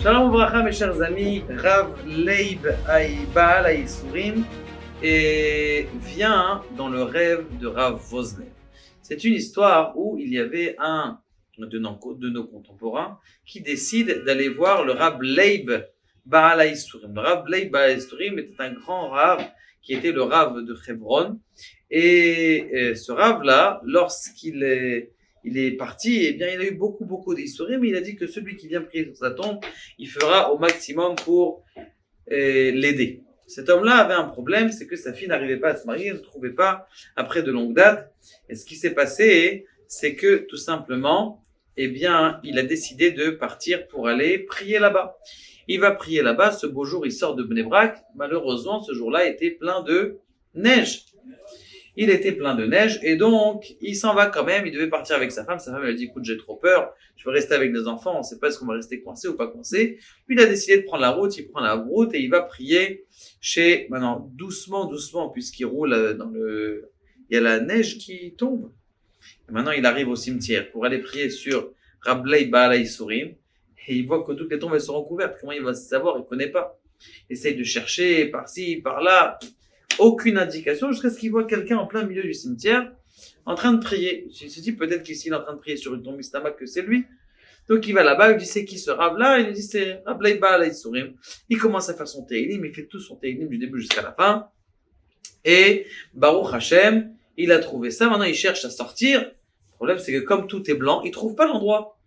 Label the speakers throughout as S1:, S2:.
S1: Shalom Ouvracha, mes chers amis, Rav Leib Baal HaYisurim vient dans le rêve de Rav Vosner. C'est une histoire où il y avait un de nos contemporains qui décide d'aller voir le Rav Leib Baal HaYisurim. Le Rav Leib Baal HaYisurim était un grand Rav qui était le Rav de Hebron. Et ce Rav-là, lorsqu'il est parti, eh bien, il a eu beaucoup d'histoires, mais il a dit que celui qui vient prier sur sa tombe, il fera au maximum pour l'aider. Cet homme-là avait un problème, c'est que sa fille n'arrivait pas à se marier, elle ne trouvait pas après de longue date. Et ce qui s'est passé, c'est que tout simplement, eh bien, il a décidé de partir pour aller prier là-bas. Il va prier là-bas, ce beau jour, il sort de Bnei Brak. Malheureusement, ce jour-là était plein de neige. Il était plein de neige et donc il s'en va quand même. Il devait partir avec sa femme. Sa femme elle a dit écoute, j'ai trop peur, je veux rester avec les enfants, on ne sait pas est-ce qu'on va rester coincé ou pas coincé. Puis il a décidé de prendre la route. Il prend la route et il va prier chez maintenant doucement puisqu'il roule il y a la neige qui tombe. Et maintenant il arrive au cimetière pour aller prier sur Rav Leib Baal HaYisurim et il voit que toutes les tombes elles sont recouvertes. Comment il va se savoir? Il connaît pas. Il essaye de chercher par-ci par-là. Aucune indication jusqu'à ce qu'il voit quelqu'un en plein milieu du cimetière en train de prier. Il se dit peut-être qu'ici il est en train de prier sur une tombe mystama que c'est lui. Donc il va là-bas, il dit c'est qui ce Rav là? Il lui dit c'est Rav Leib Baal HaYisurim. Il commence à faire son Teilim, il fait tout son Teilim du début jusqu'à la fin. Et Baruch Hashem, il a trouvé ça. Maintenant il cherche à sortir. Le problème c'est que comme tout est blanc, il trouve pas l'endroit.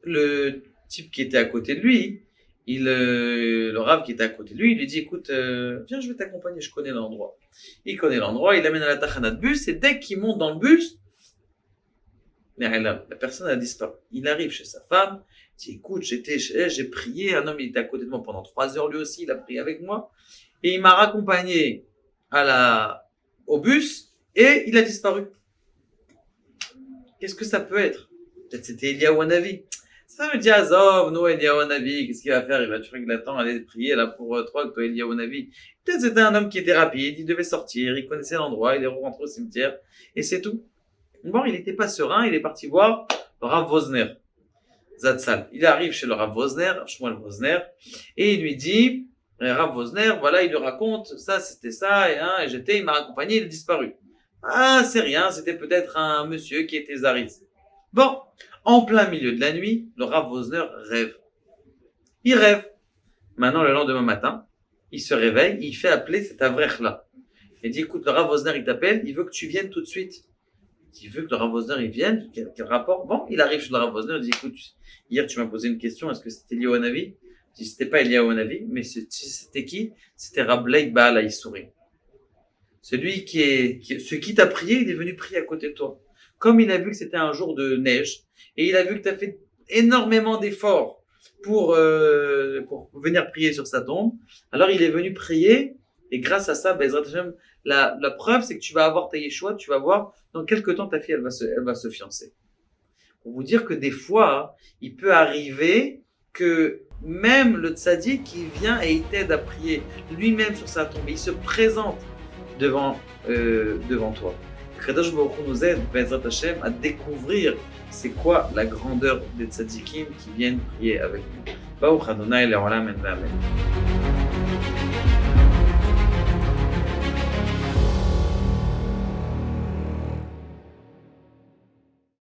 S1: Le type qui était à côté de lui, le Rav qui était à côté de lui, il lui dit écoute, viens, je vais t'accompagner, je connais l'endroit. Il connaît l'endroit, il l'amène à la tachana de bus, et dès qu'il monte dans le bus, la personne a disparu. Il arrive chez sa femme, il dit écoute, j'ai prié, un homme il était à côté de moi pendant 3 heures lui aussi, il a prié avec moi, et il m'a raccompagné au bus, et il a disparu. Qu'est-ce que ça peut être? Peut-être c'était Eliyahu Hanavi. Ça me dit, Azov, nous, Eliyahu Hanavi, qu'est-ce qu'il va faire? Il va tuer que temps, aller prier là pour toi, que toi, Eliyahu Hanavi. Peut-être c'était un homme qui était rapide, il devait sortir, il connaissait l'endroit, il est rentré au cimetière, et c'est tout. Bon, il n'était pas serein, il est parti voir le Rav Vosner, Zatzal. Il arrive chez le Rav Vosner, Shmuel Vosner, et il lui dit, Rav Vosner, voilà, il lui raconte, ça, c'était ça, et il m'a accompagné, il est disparu. Ah, c'est rien, c'était peut-être un monsieur qui était Zaritz. Bon. En plein milieu de la nuit, le Rav Vosner rêve. Il rêve. Maintenant, le lendemain matin, il se réveille, il fait appeler cet avrech-là. Il dit, écoute, le Rav Vosner, il t'appelle, il veut que tu viennes tout de suite. Il veut que le Rav Vosner, il vienne, quel rapport? Bon, il arrive chez le Rav Vosner, il dit, écoute, hier, tu m'as posé une question, est-ce que c'était Eliyahu Hanavi? Je dis, c'était pas Eliyahu Hanavi, mais c'était qui? C'était Rav Leib Baal HaYisurim. Celui ce qui t'a prié, il est venu prier à côté de toi. Comme il a vu que c'était un jour de neige, et il a vu que tu as fait énormément d'efforts pour venir prier sur sa tombe, alors il est venu prier, et grâce à ça, Bezrat Hashem, la preuve, c'est que tu vas avoir ta Yeshua, tu vas voir, dans quelques temps, ta fille, elle va se fiancer. Pour vous dire que des fois, il peut arriver que même le tzaddik qui vient et il t'aide à prier lui-même sur sa tombe, il se présente devant toi. Kadosh Baruch Hu nous aide, Bezrat Hashem, à découvrir c'est quoi la grandeur des tzadikim qui viennent prier avec nous. Baruch Adonai le'olam amen.